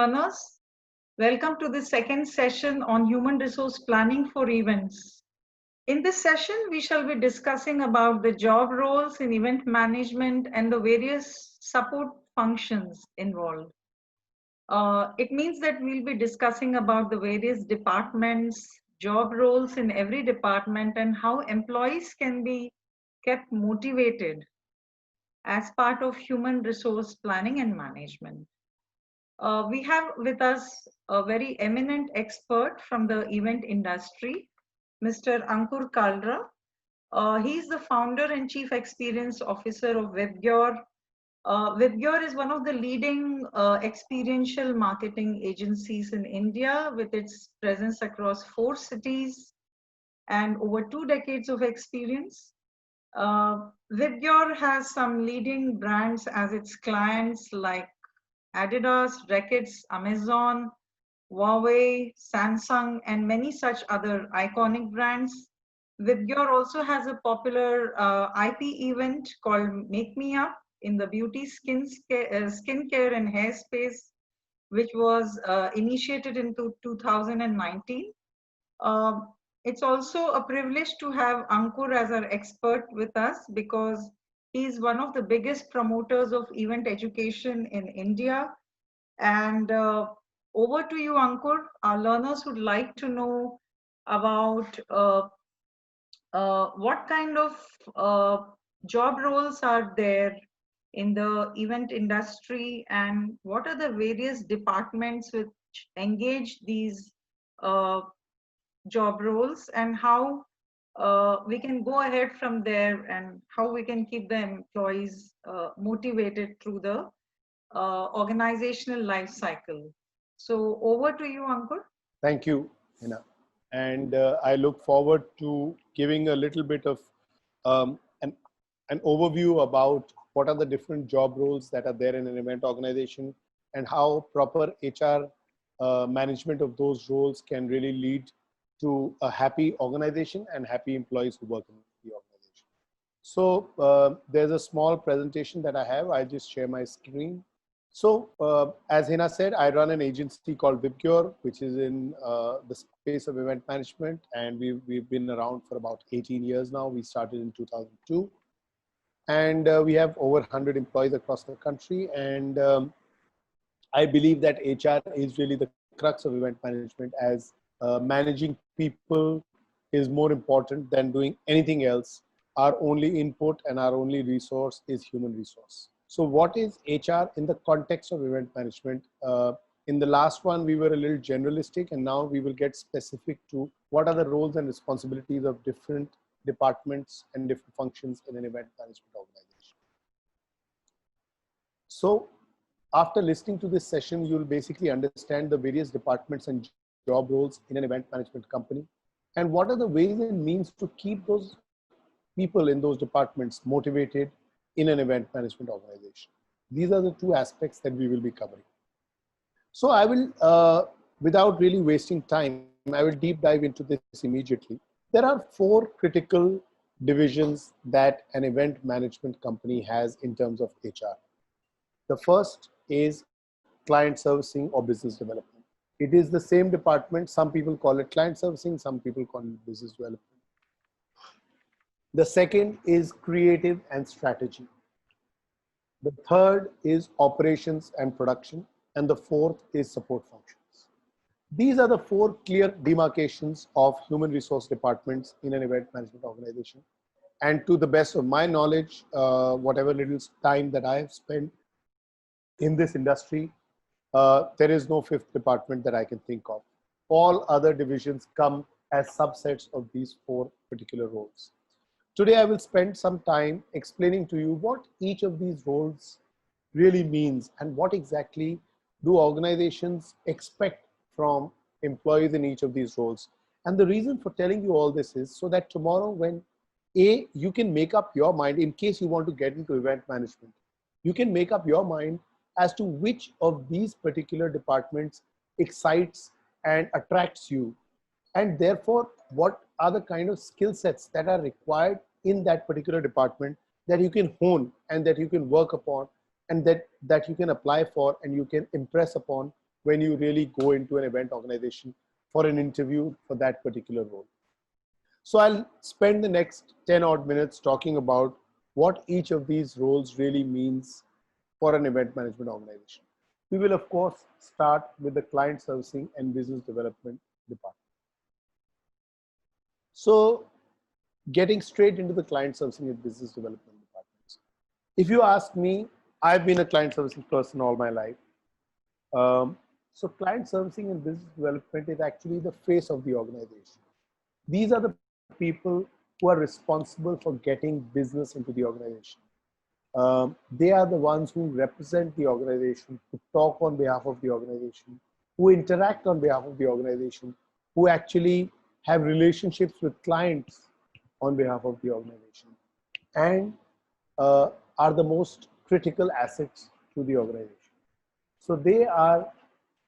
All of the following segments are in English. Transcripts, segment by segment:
learners. Welcome to the second session on human resource planning for events. In this session, we shall be discussing about the job roles in event management and the various support functions involved. It means that we'll be discussing about the various departments, job roles in every department, and how employees can be kept motivated as part of human resource planning and management. We have with us a very eminent expert from the event industry, Mr. Ankur Kalra. He is the founder and chief experience officer of WebGure. WebGure is one of the leading experiential marketing agencies in India with its presence across 4 cities and over 2 decades of experience. WebGure has some leading brands as its clients like Adidas, Reckitt, Amazon, Huawei, Samsung, and many such other iconic brands. WebGure also has a popular IP event called Make Me Up in the beauty, skincare and hair space, which was initiated in 2019. It's also a privilege to have Ankur as our expert with us because he's one of the biggest promoters of event education in India. And over to you, Ankur. Our learners would like to know about what kind of job roles are there in the event industry and what are the various departments which engage these uh, job roles and how we can go ahead from there and how we can keep the employees motivated through the organizational life cycle. So over to you, Ankur. Thank you, Hina. And I look forward to giving a little bit of an overview about what are the different job roles that are there in an event organization and how proper HR management of those roles can really lead to a happy organization and happy employees who work in the organization. So there's a small presentation that I have. I'll just share my screen. So as Hina said, I run an agency called WebGure, which is in the space of event management. And we've been around for about 18 years now. We started in 2002. And we have over 100 employees across the country. And I believe that HR is really the crux of event management, as managing people is more important than doing anything else. Our only input and our only resource is human resource. So what is HR in the context of event management? In the last one, we were a little generalistic, and now we will get specific to what are the roles and responsibilities of different departments and different functions in an event management organization. So after listening to this session, you'll basically understand the various departments and job roles in an event management company, and what are the ways and means to keep those people in those departments motivated in an event management organization. These are the 2 aspects that we will be covering. So I will, without really wasting time, I will deep dive into this immediately. There are 4 critical divisions that an event management company has in terms of HR. The first is client servicing or business development. It is the same department. Some people call it client servicing, some people call it business development. The second is creative and strategy. The third is operations and production. And the fourth is support functions. These are the 4 clear demarcations of human resource departments in an event management organization. And to the best of my knowledge, whatever little time that I have spent in this industry, there is no 5th department that I can think of. All other divisions come as subsets of these 4 particular roles. Today, I will spend some time explaining to you what each of these roles really means and what exactly do organizations expect from employees in each of these roles. And the reason for telling you all this is so that tomorrow when you can make up your mind in case you want to get into event management, you can make up your mind as to which of these particular departments excites and attracts you. And therefore, what are the kind of skill sets that are required in that particular department that you can hone and that you can work upon and that you can apply for and you can impress upon when you really go into an event organization for an interview for that particular role. So I'll spend the next 10 odd minutes talking about what each of these roles really means for an event management organization. We will, of course, start with the client servicing and business development department. So getting straight into the client servicing and business development departments. If you ask me, I've been a client servicing person all my life. So client servicing and business development is actually the face of the organization. These are the people who are responsible for getting business into the organization. They are the ones who represent the organization, who talk on behalf of the organization, who interact on behalf of the organization, who actually have relationships with clients on behalf of the organization, and are the most critical assets to the organization. So they are,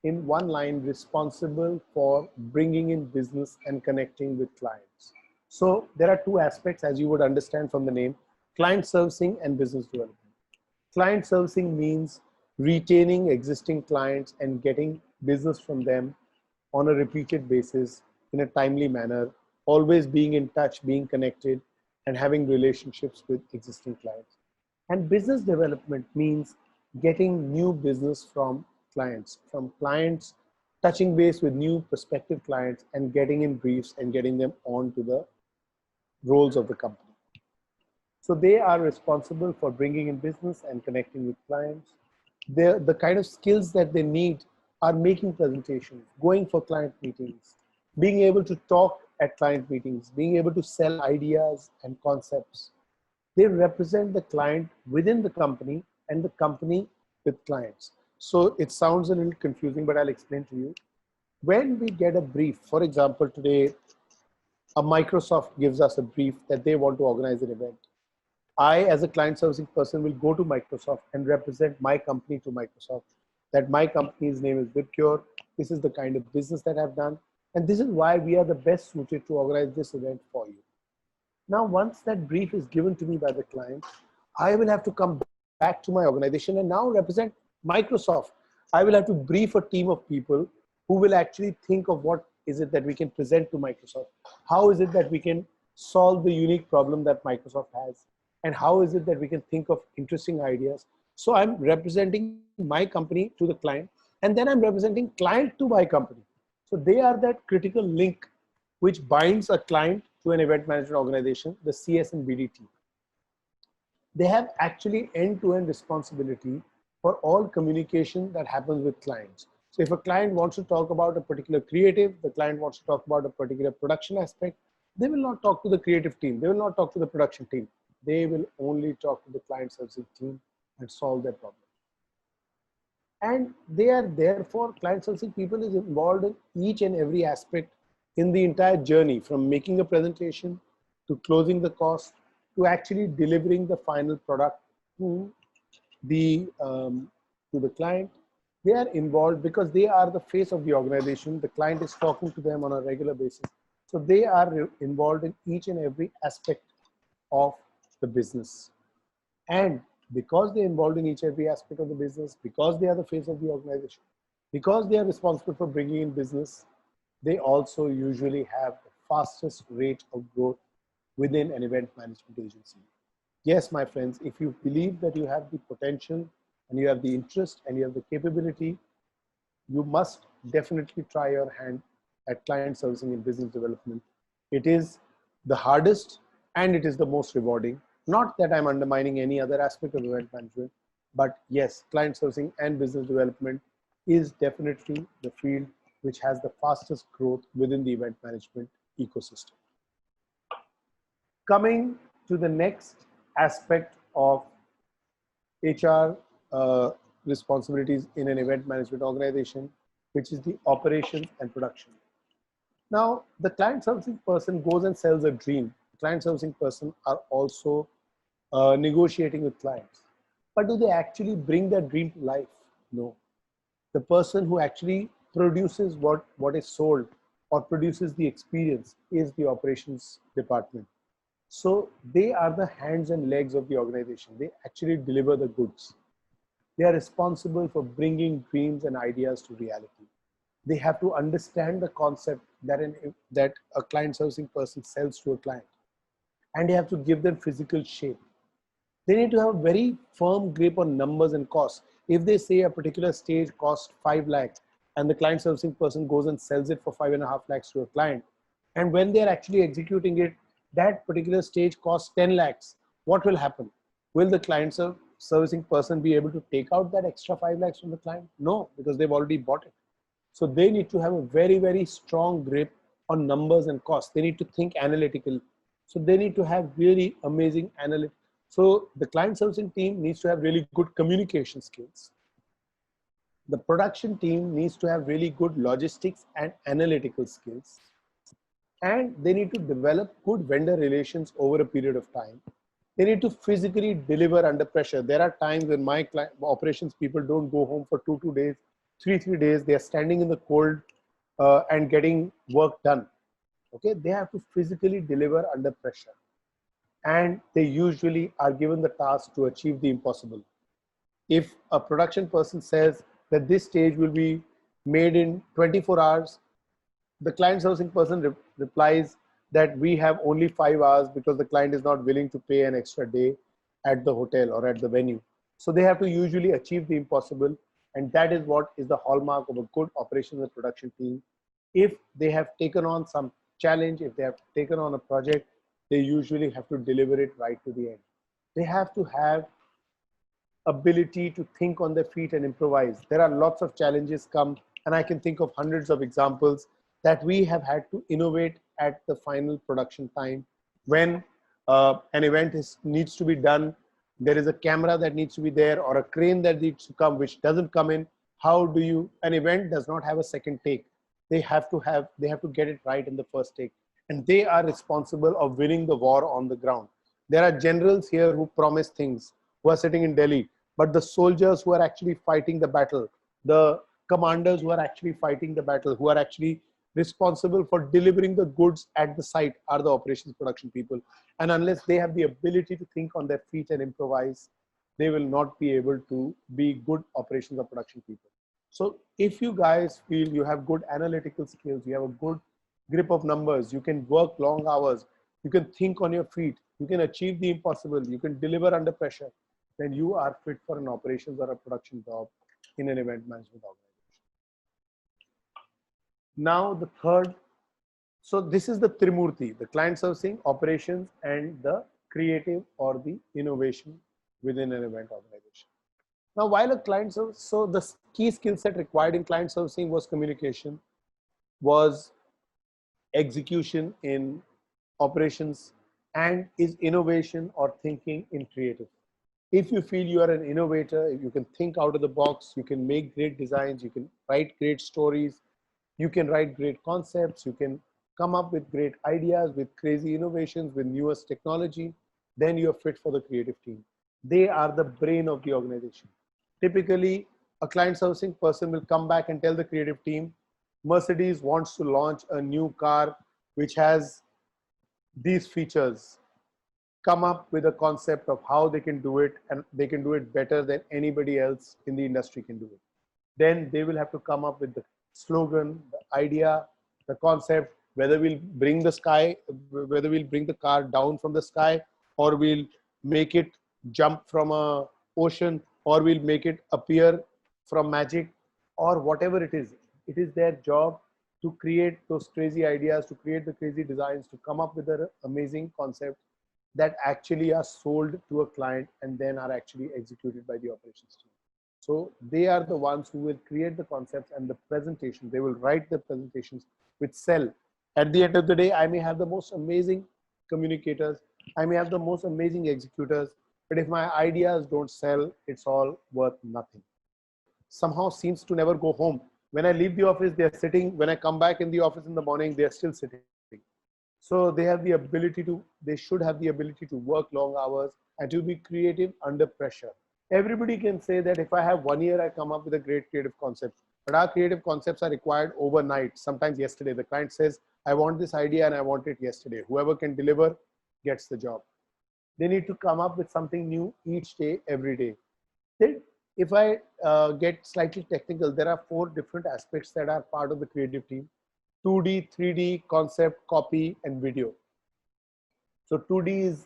in one line, responsible for bringing in business and connecting with clients. So there are two aspects, as you would understand from the name: client servicing and business development. Client servicing means retaining existing clients and getting business from them on a repeated basis in a timely manner, always being in touch, being connected, and having relationships with existing clients. And business development means getting new business from clients, touching base with new prospective clients and getting in briefs and getting them onto the roles of the company. So they are responsible for bringing in business and connecting with clients. The kind of skills that they need are making presentations, going for client meetings, being able to talk at client meetings, being able to sell ideas and concepts. They represent the client within the company and the company with clients. So it sounds a little confusing, but I'll explain to you. When we get a brief, for example, today, a Microsoft gives us a brief that they want to organize an event. I, as a client servicing person, will go to Microsoft and represent my company to Microsoft, that my company's name is Wipcure. This is the kind of business that I've done. And this is why we are the best suited to organize this event for you. Now, once that brief is given to me by the client, I will have to come back to my organization and now represent Microsoft. I will have to brief a team of people who will actually think of what is it that we can present to Microsoft. How is it that we can solve the unique problem that Microsoft has? And how is it that we can think of interesting ideas? So I'm representing my company to the client, and then I'm representing client to my company. So they are that critical link which binds a client to an event management organization, the CS and BD team. They have actually end-to-end responsibility for all communication that happens with clients. So if a client wants to talk about a particular creative, the client wants to talk about a particular production aspect, they will not talk to the creative team. They will not talk to the production team. They will only talk to the client servicing team and solve their problem. And they are therefore, client servicing people is involved in each and every aspect in the entire journey, from making a presentation to closing the cost to actually delivering the final product to the client. They are involved because they are the face of the organization. The client is talking to them on a regular basis. So they are involved in each and every aspect of the business. And because they're involved in each and every aspect of the business, because they are the face of the organization, because they are responsible for bringing in business, they also usually have the fastest rate of growth within an event management agency. Yes, my friends, if you believe that you have the potential and you have the interest and you have the capability, you must definitely try your hand at client servicing and business development. It is the hardest and it is the most rewarding. Not that I'm undermining any other aspect of event management, but yes, client servicing and business development is definitely the field which has the fastest growth within the event management ecosystem. Coming to the next aspect of HR responsibilities in an event management organization, which is the operations and production. Now, the client servicing person goes and sells a dream. The client servicing person are also negotiating with clients. But do they actually bring that dream to life? No. The person who actually produces what is sold or produces the experience is the operations department. So they are the hands and legs of the organization. They actually deliver the goods. They are responsible for bringing dreams and ideas to reality. They have to understand the concept that a client servicing person sells to a client, and they have to give them physical shape. They need to have a very firm grip on numbers and costs. If they say a particular stage costs 5 lakhs and the client servicing person goes and sells it for 5.5 lakhs to a client, and when they're actually executing it, that particular stage costs 10 lakhs, what will happen? Will the client servicing person be able to take out that extra 5 lakhs from the client? No, because they've already bought it. So they need to have a very, very strong grip on numbers and costs. They need to think analytical. So they need to have really amazing analytics. So the client servicing team needs to have really good communication skills. The production team needs to have really good logistics and analytical skills. And they need to develop good vendor relations over a period of time. They need to physically deliver under pressure. There are times when my operations people don't go home for two days, three days. They are standing in the cold and getting work done. Okay, they have to physically deliver under pressure. And they usually are given the task to achieve the impossible. If a production person says that this stage will be made in 24 hours, the client servicing person replies that we have only 5 hours because the client is not willing to pay an extra day at the hotel or at the venue. So they have to usually achieve the impossible, and that is what is the hallmark of a good operations and production team. If they have taken on some challenge, if they have taken on a project, they usually have to deliver it right to the end. They have to have ability to think on their feet and improvise. There are lots of challenges come, and I can think of hundreds of examples that we have had to innovate at the final production time. When an event needs to be done, there is a camera that needs to be there or a crane that needs to come, which doesn't come in. How do you, an event does not have a second take. They have to get it right in the first take. And they are responsible of winning the war on the ground. There are generals here who promise things, who are sitting in Delhi, but the soldiers who are actually fighting the battle, the commanders who are actually fighting the battle, who are actually responsible for delivering the goods at the site are the operations production people. And unless they have the ability to think on their feet and improvise, they will not be able to be good operations or production people. So if you guys feel you have good analytical skills, you have a good grip of numbers, you can work long hours, you can think on your feet, you can achieve the impossible, you can deliver under pressure, then you are fit for an operations or a production job in an event management organization. Now the third, so this is the Trimurti, the client servicing, operations, and the creative or the innovation within an event organization. Now, while a client service, so the key skill set required in client servicing was communication, was execution in operations, and is innovation or thinking in creative. If you feel you are an innovator, if you can think out of the box, you can make great designs, you can write great stories, you can write great concepts, you can come up with great ideas, with crazy innovations, with newest technology, then you're fit for the creative team. They are the brain of the organization. Typically, a client servicing person will come back and tell the creative team, Mercedes wants to launch a new car which has these features. Come up with a concept of how they can do it, and they can do it better than anybody else in the industry can do it. Then they will have to come up with the slogan, the idea, the concept, whether we'll bring the car down from the sky, or we'll make it jump from a ocean, or we'll make it appear from magic, or whatever it is. It is their job to create those crazy ideas, to create the crazy designs, to come up with an amazing concept that actually are sold to a client and then are actually executed by the operations team. So they are the ones who will create the concepts and the presentation. They will write the presentations which sell. At the end of the day, I may have the most amazing communicators, I may have the most amazing executors, but if my ideas don't sell, it's all worth nothing. Somehow seems to never go home. When I leave the office, they're sitting. When I come back in the office in the morning, they're still sitting. So they have the ability to, they should have the ability to work long hours and to be creative under pressure. Everybody can say that if I have 1 year, I come up with a great creative concept. But our creative concepts are required overnight, sometimes yesterday. The client says, I want this idea and I want it yesterday. Whoever can deliver gets the job. They need to come up with something new each day, every day. If I get slightly technical, there are 4 different aspects that are part of the creative team: 2D, 3D, concept, copy, and video. So 2D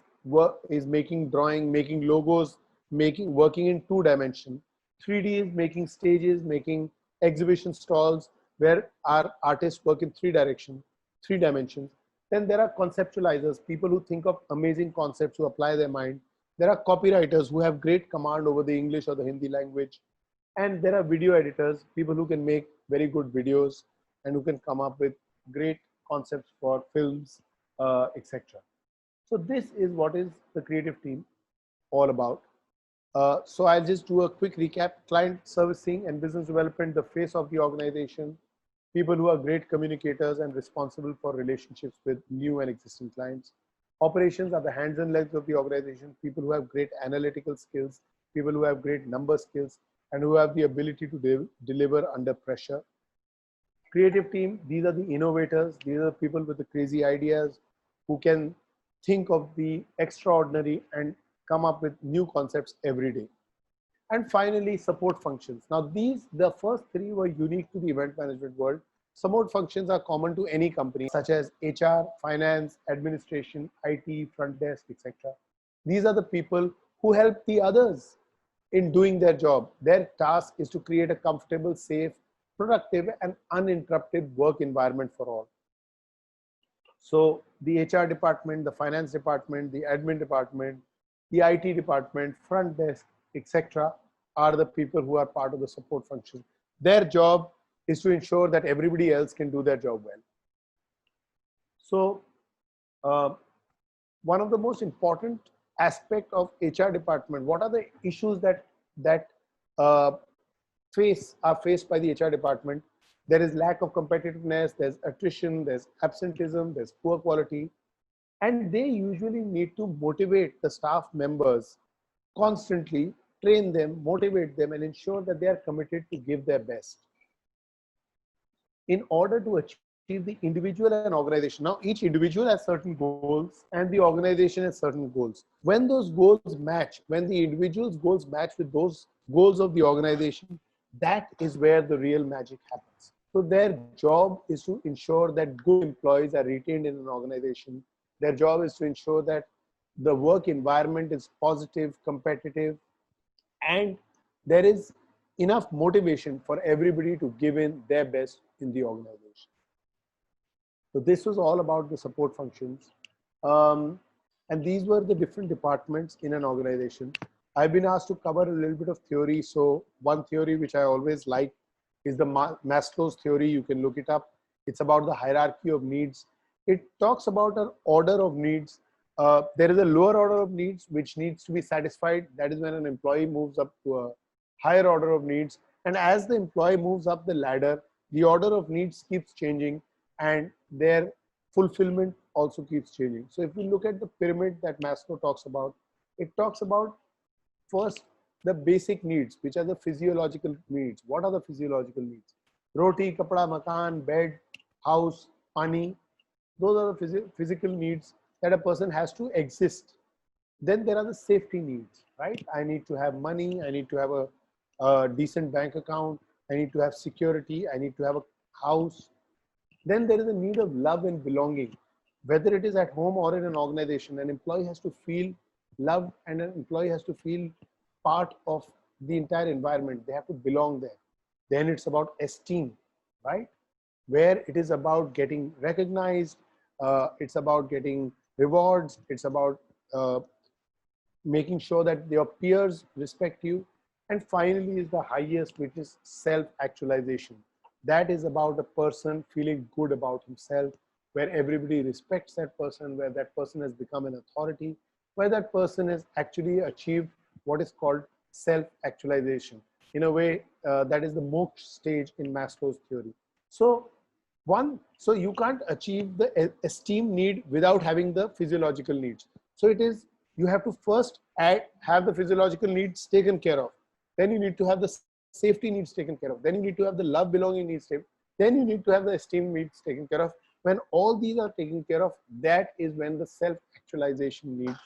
is making drawing, making logos, working in 2 dimension. 3D is making stages, making exhibition stalls where our artists work in 3 dimensions. Then there are conceptualizers, people who think of amazing concepts, who apply their mind. There are copywriters who have great command over the English or the Hindi language. And there are video editors, people who can make very good videos and who can come up with great concepts for films, etc. So this is what is the creative team all about. So I'll just do a quick recap. Client servicing and business development, the face of the organization, people who are great communicators and responsible for relationships with new and existing clients. Operations are the hands and legs of the organization, people who have great analytical skills, people who have great number skills, and who have the ability to deliver under pressure. Creative team, these are the innovators, these are the people with the crazy ideas who can think of the extraordinary and come up with new concepts every day. And finally, support functions. Now the first 3 were unique to the event management world. Support functions are common to any company, such as HR, finance, administration, IT, front desk, etc. These are the people who help the others in doing their job. Their task is to create a comfortable, safe, productive, and uninterrupted work environment for all. So the HR department, the finance department, the admin department, the IT department, front desk, etc. are the people who are part of the support function. Their job is to ensure that everybody else can do their job well. So one of the most important aspect of HR department, what are the issues that are faced by the HR department? There is lack of competitiveness, there's attrition, there's absenteeism, there's poor quality, and they usually need to motivate the staff members constantly, train them, motivate them, and ensure that they are committed to give their best in order to achieve the individual and organization. Now, each individual has certain goals and the organization has certain goals. When those goals match, when the individual's goals match with those goals of the organization, that is where the real magic happens. So their job is to ensure that good employees are retained in an organization. Their job is to ensure that the work environment is positive, competitive, and there is enough motivation for everybody to give in their best in the organization. So this was all about the support functions. And these were the different departments in an organization. I've been asked to cover a little bit of theory. So one theory which I always like is the Maslow's theory. You can look it up. It's about the hierarchy of needs. It talks about an order of needs. There is a lower order of needs which needs to be satisfied. That is when an employee moves up to a higher order of needs. And as the employee moves up the ladder, the order of needs keeps changing and their fulfillment also keeps changing. So if we look at the pyramid that Maslow talks about, it talks about first the basic needs, which are the physiological needs. What are the physiological needs? Roti, kapda, makan, bed, house, pani. Those are the physical needs that a person has to exist. Then there are the safety needs, right? I need to have money. I need to have a decent bank account. I need to have security. I need to have a house. Then there is a need of love and belonging. Whether it is at home or in an organization, an employee has to feel loved and an employee has to feel part of the entire environment. They have to belong there. Then it's about esteem, right? Where it is about getting recognized, it's about getting rewards, it's about making sure that your peers respect you. And finally is the highest, which is self-actualization. That is about a person feeling good about himself, where everybody respects that person, where that person has become an authority, where that person has actually achieved what is called self-actualization. In a way, that is the moksha stage in Maslow's theory. So you can't achieve the esteem need without having the physiological needs. So it is, you have to first have the physiological needs taken care of. Then you need to have the safety needs taken care of. Then you need to have the love belonging needs taken. Then you need to have the esteem needs taken care of. When all these are taken care of, that is when the self-actualization need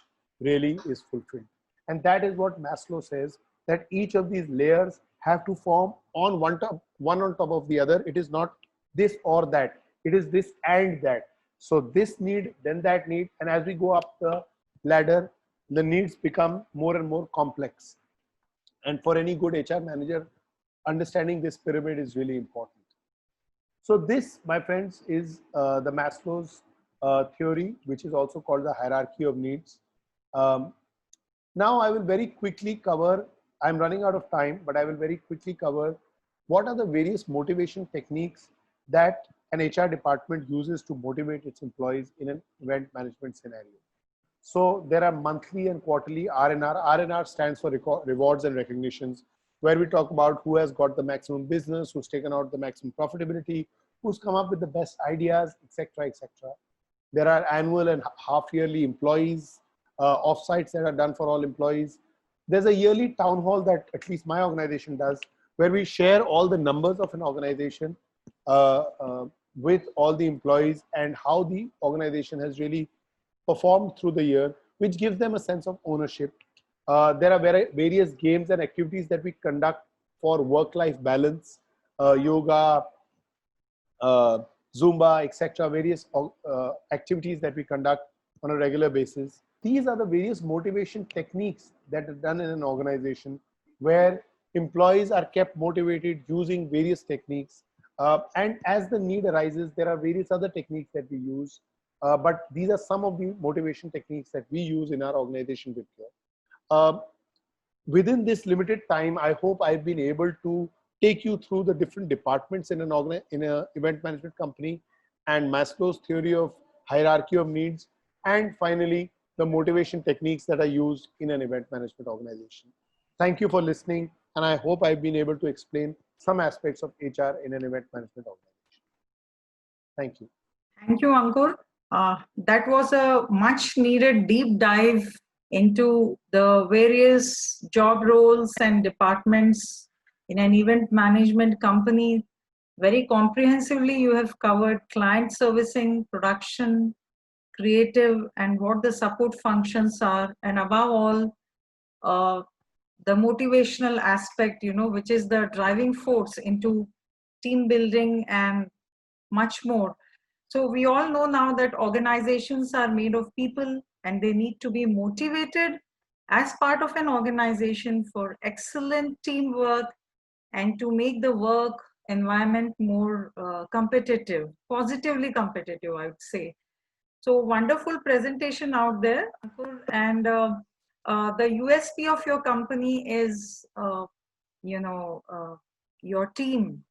really is fulfilled. And that is what Maslow says that each of these layers have to form on one on top of the other. It is not this or that. It is this and that. So this need, then that need, and as we go up the ladder, the needs become more and more complex. And for any good HR manager, understanding this pyramid is really important. So this, my friends, is the Maslow's theory, which is also called the hierarchy of needs. Now I will very quickly cover, I'm running out of time, but I will very quickly cover what are the various motivation techniques that an HR department uses to motivate its employees in an event management scenario. So there are monthly and quarterly R&R. R&R stands for rewards and recognitions, where we talk about who has got the maximum business, who's taken out the maximum profitability, who's come up with the best ideas, etc., etc. There are annual and half-yearly employees, offsites that are done for all employees. There's a yearly town hall that at least my organization does, where we share all the numbers of an organization with all the employees and how the organization has really performed through the year, which gives them a sense of ownership. There are various games and activities that we conduct for work-life balance, yoga, Zumba, etc. Various activities that we conduct on a regular basis. These are the various motivation techniques that are done in an organization where employees are kept motivated using various techniques. And as the need arises, there are various other techniques that we use. But these are some of the motivation techniques that we use in our organization, Wipcare. Within this limited time, I hope I've been able to take you through the different departments in an event management company, and Maslow's theory of hierarchy of needs, and finally the motivation techniques that are used in an event management organization. Thank you for listening, and I hope I've been able to explain some aspects of HR in an event management organization. Thank you. Thank you, Ankur. That was a much needed deep dive into the various job roles and departments in an event management company. Very comprehensively, you have covered client servicing, production, creative, and what the support functions are, and above all, the motivational aspect, which is the driving force into team building and much more. So we all know now that organizations are made of people and they need to be motivated as part of an organization for excellent teamwork and to make the work environment more competitive, positively competitive, I would say. So wonderful presentation out there. And the USP of your company is, your team,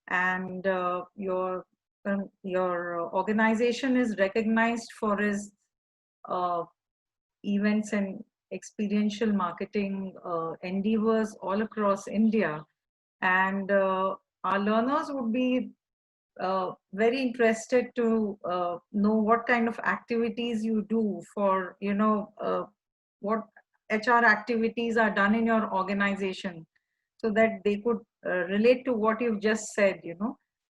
and your organization is recognized for its events and experiential marketing endeavors all across India. And our learners would be very interested to know what kind of activities you do for, what HR activities are done in your organization, so that they could relate to what you've just said,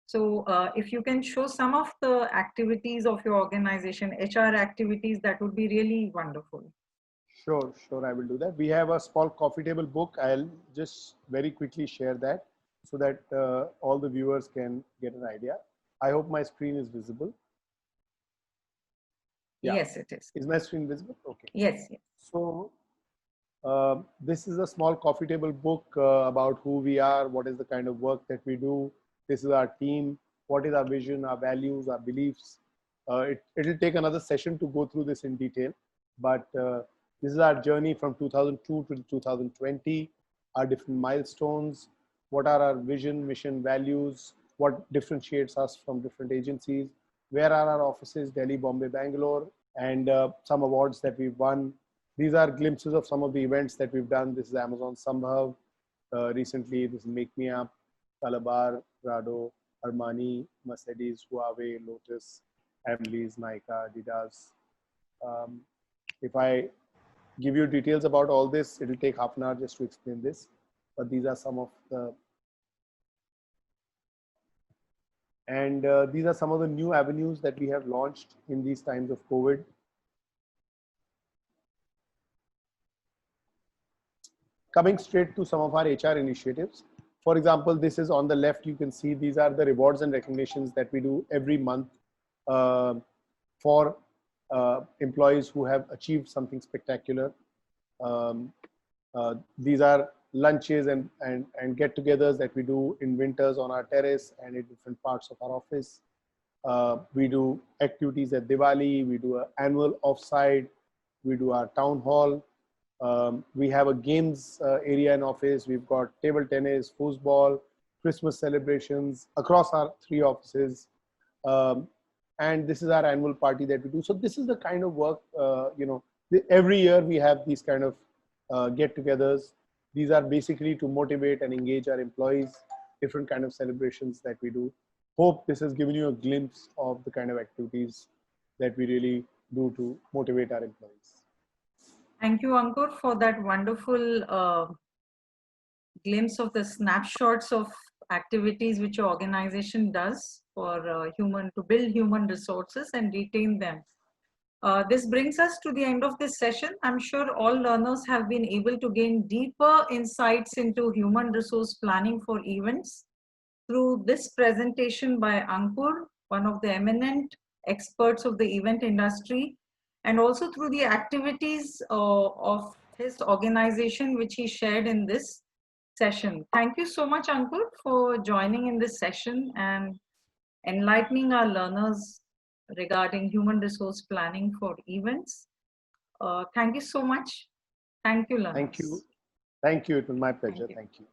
So if you can show some of the activities of your organization, HR activities, that would be really wonderful. Sure, I will do that. We have a small coffee table book. I'll just very quickly share that so that all the viewers can get an idea. I hope my screen is visible. Yeah. Yes, it is. Is my screen visible? Okay. Yes. So this is a small coffee table book about who we are, what is the kind of work that we do. This is our team, what is our vision, our values, our beliefs. It'll take another session to go through this in detail, but this is our journey from 2002 to 2020, our different milestones, what are our vision, mission, values, what differentiates us from different agencies, where are our offices, Delhi, Bombay, Bangalore, and some awards that we've won. These are glimpses of some of the events that we've done. This is Amazon Sambhav. Recently, this is Make Me Up, Calabar, Prado, Armani, Mercedes, Huawei, Lotus, Hamleys, Nykaa, Adidas. If I give you details about all this, it'll take half an hour just to explain this. But these are some of the, and these are some of the new avenues that we have launched in these times of COVID. coming straight to some of our HR initiatives. For example, this is on the left, you can see these are the rewards and recognitions that we do every month for employees who have achieved something spectacular. These are lunches and get-togethers that we do in winters on our terrace and in different parts of our office. We do activities at Diwali, we do an annual offsite, we do our town hall. We have a games area in office. We've got table tennis, foosball, Christmas celebrations across our 3 offices. And this is our annual party that we do. So this is the kind of work, every year we have these kind of get-togethers. These are basically to motivate and engage our employees, different kind of celebrations that we do. Hope this has given you a glimpse of the kind of activities that we really do to motivate our employees. Thank you, Ankur, for that wonderful glimpse of the snapshots of activities which your organization does for to build human resources and retain them. This brings us to the end of this session. I'm sure all learners have been able to gain deeper insights into human resource planning for events through this presentation by Ankur, one of the eminent experts of the event industry, and also through the activities of his organization, which he shared in this session. Thank you so much, Ankur, for joining in this session and enlightening our learners regarding human resource planning for events. Thank you so much. Thank you, learners. Thank you. Thank you. It was my pleasure. Thank you.